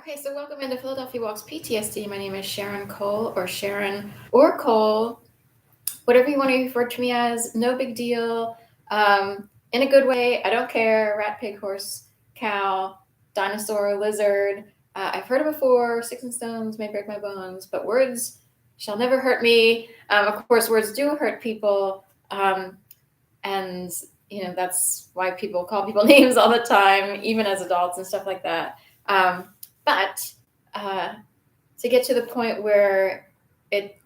Okay, so welcome into Philadelphia Walks PTSD. My name is Sharon Cole, or Sharon or Cole, whatever you want to refer to me as. No big deal. In a good way. I don't care. Rat, pig, horse, cow, dinosaur, lizard. I've heard it before. Sticks and stones may break my bones, but words shall never hurt me. Of course, words do hurt people, and that's why people call people names all the time, even as adults and stuff like that. But to get to the point where it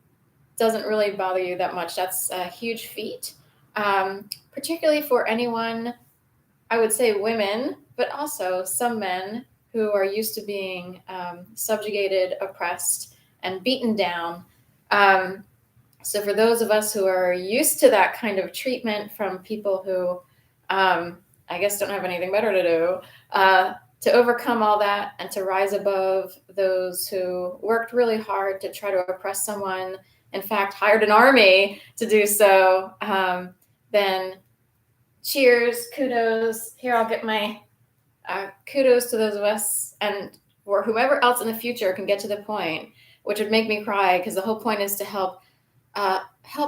doesn't really bother you that much, that's a huge feat, particularly for anyone, I would say women, but also some men who are used to being subjugated, oppressed, and beaten down. So for those of us who are used to that kind of treatment from people who, I guess, don't have anything better to do, to overcome all that and to rise above those who worked really hard to try to oppress someone, in fact, hired an army to do so, then cheers, kudos. Here, I'll get my kudos to those of us and or whomever else in the future can get to the point, which would make me cry, because the whole point is to help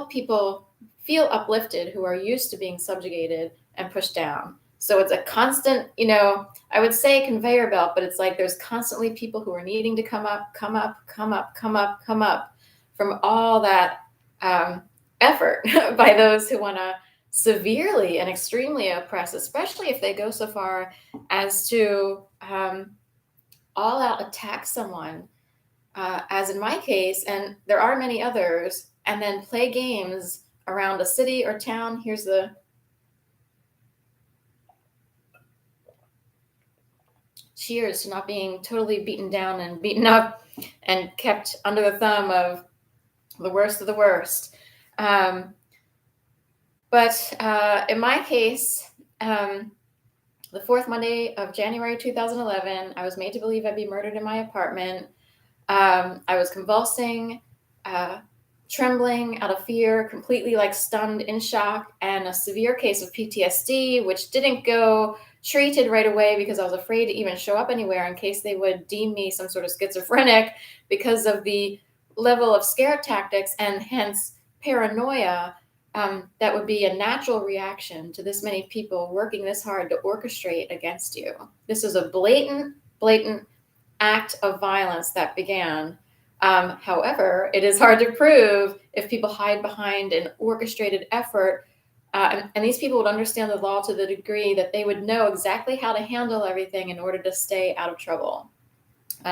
people feel uplifted who are used to being subjugated and pushed down. So it's a constant, I would say conveyor belt, but it's like there's constantly people who are needing to come up from all that effort by those who want to severely and extremely oppress, especially if they go so far as to all out attack someone, as in my case, and there are many others, and then play games around a city or town. Here's the cheers to not being totally beaten down and beaten up and kept under the thumb of the worst of the worst. But in my case, the fourth Monday of January 2011, I was made to believe I'd be murdered in my apartment. I was convulsing, trembling out of fear, completely stunned, in shock, and a severe case of PTSD, which didn't go treated right away because I was afraid to even show up anywhere in case they would deem me some sort of schizophrenic because of the level of scare tactics and hence paranoia that would be a natural reaction to this many people working this hard to orchestrate against you. This is a blatant act of violence that began. However, it is hard to prove if people hide behind an orchestrated effort, and these people would understand the law to the degree that they would know exactly how to handle everything in order to stay out of trouble.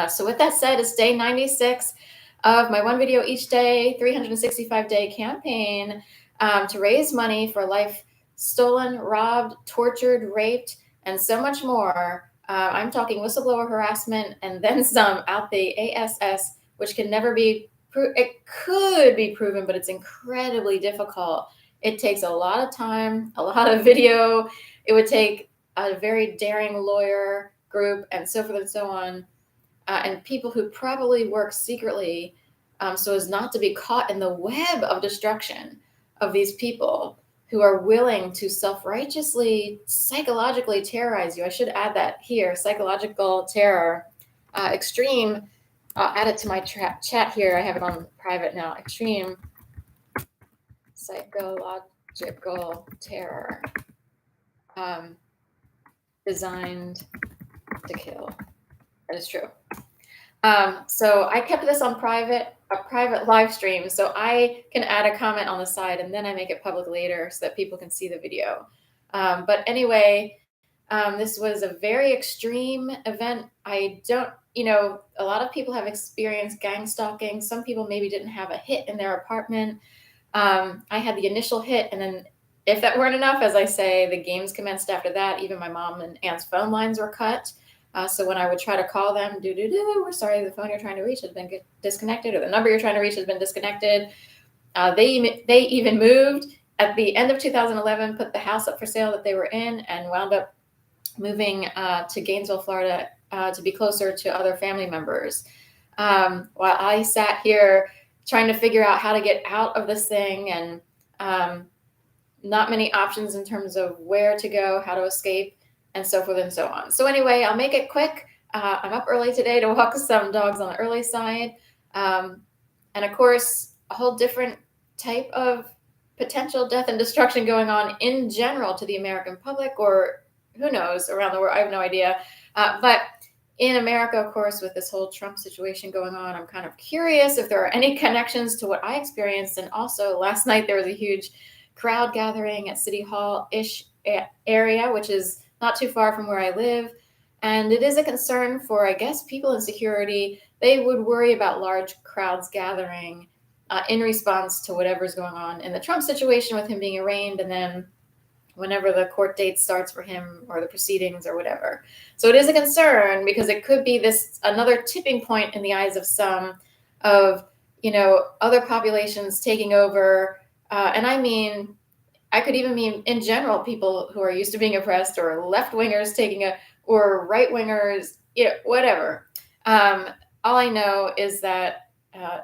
So with that said, it's day 96 of my one video each day, 365-day campaign to raise money for life stolen, robbed, tortured, raped, and so much more. I'm talking whistleblower harassment and then some out the ASS, which can never be it could be proven, but it's incredibly difficult. It takes a lot of time, a lot of video. It would take a very daring lawyer group and so forth and so on, and people who probably work secretly so as not to be caught in the web of destruction of these people who are willing to self-righteously, psychologically terrorize you. I should add that here, psychological terror, extreme. I'll add it to my chat here. I have it on private now. Extreme psychological terror, designed to kill. That is true. So I kept this on a private live stream, so I can add a comment on the side and then I make it public later so that people can see the video. But anyway, this was a very extreme event. I don't, a lot of people have experienced gang stalking. Some people maybe didn't have a hit in their apartment. I had the initial hit, and then if that weren't enough, as I say, the games commenced after that. Even my mom and aunt's phone lines were cut. So when I would try to call them, we're sorry, the phone you're trying to reach has been disconnected, or the number you're trying to reach has been disconnected. They even moved at the end of 2011, put the house up for sale that they were in, and wound up moving to Gainesville, Florida, to be closer to other family members. While I sat here trying to figure out how to get out of this thing, and not many options in terms of where to go, how to escape, and so forth and so on. So anyway, I'll make it quick. I'm up early today to walk some dogs on the early side. Um, and of course, a whole different type of potential death and destruction going on in general to the American public, or who knows, around the world. I have no idea. But in America, of course, with this whole Trump situation going on, I'm kind of curious if there are any connections to what I experienced. And also, last night there was a huge crowd gathering at City Hall ish area, which is not too far from where I live. And it is a concern for, I guess, people in security. They would worry about large crowds gathering in response to whatever's going on in the Trump situation with him being arraigned, and then whenever the court date starts for him or the proceedings or whatever. So it is a concern because it could be this another tipping point in the eyes of some of, other populations taking over. And I mean, I could even mean in general people who are used to being oppressed, or left wingers or right wingers, whatever. All I know is that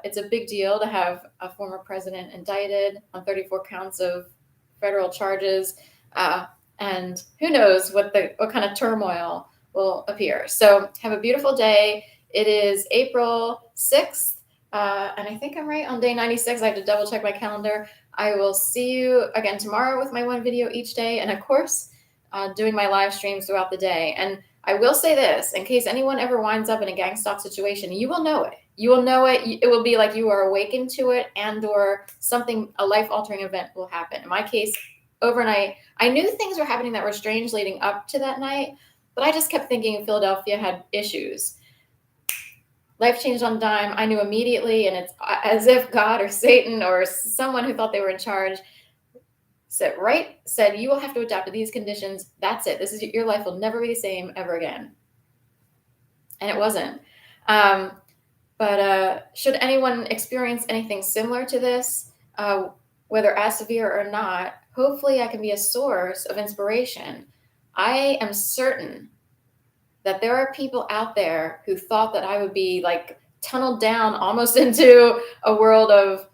it's a big deal to have a former president indicted on 34 counts of federal charges, and who knows what kind of turmoil will appear. So have a beautiful day. It is April 6th, and I think I'm right on day 96. I have to double check my calendar. I will see you again tomorrow with my one video each day, and of course, doing my live streams throughout the day. And I will say this, in case anyone ever winds up in a gang stalk situation, you will know it. You will know it. It will be like you are awakened to it, and/or a life-altering event will happen. In my case, overnight, I knew things were happening that were strange leading up to that night, but I just kept thinking Philadelphia had issues. Life changed on a dime. I knew immediately, and it's as if God or Satan or someone who thought they were in charge said, you will have to adapt to these conditions. That's it. Your life will never be the same ever again. And it wasn't. But should anyone experience anything similar to this, whether as severe or not, hopefully I can be a source of inspiration. I am certain that there are people out there who thought that I would be like tunneled down almost into a world of,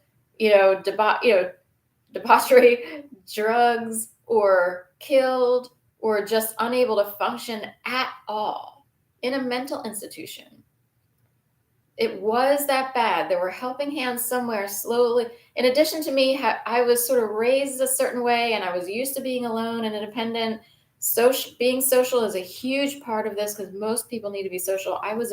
debauchery, drugs, or killed, or just unable to function at all in a mental institution. It was that bad. There were helping hands somewhere slowly. In addition to me, I was sort of raised a certain way, and I was used to being alone and independent. Being social is a huge part of this because most people need to be social. I was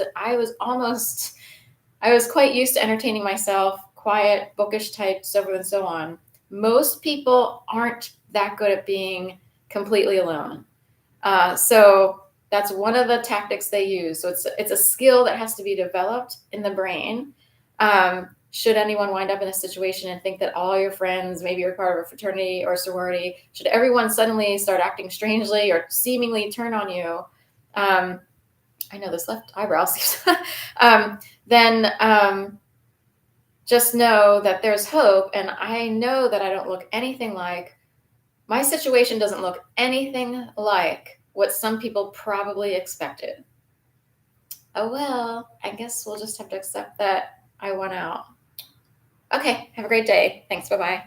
quite used to entertaining myself, quiet, bookish type, so forth and so on. Most people aren't that good at being completely alone. So that's one of the tactics they use. So it's a skill that has to be developed in the brain. Should anyone wind up in a situation and think that all your friends, maybe you're part of a fraternity or sorority, should everyone suddenly start acting strangely or seemingly turn on you, I know this left eyebrow seems, then just know that there's hope. And I know that I don't look anything like, my situation doesn't look anything like what some people probably expected. Oh, well, I guess we'll just have to accept that I won out. Okay, have a great day. Thanks. Bye-bye.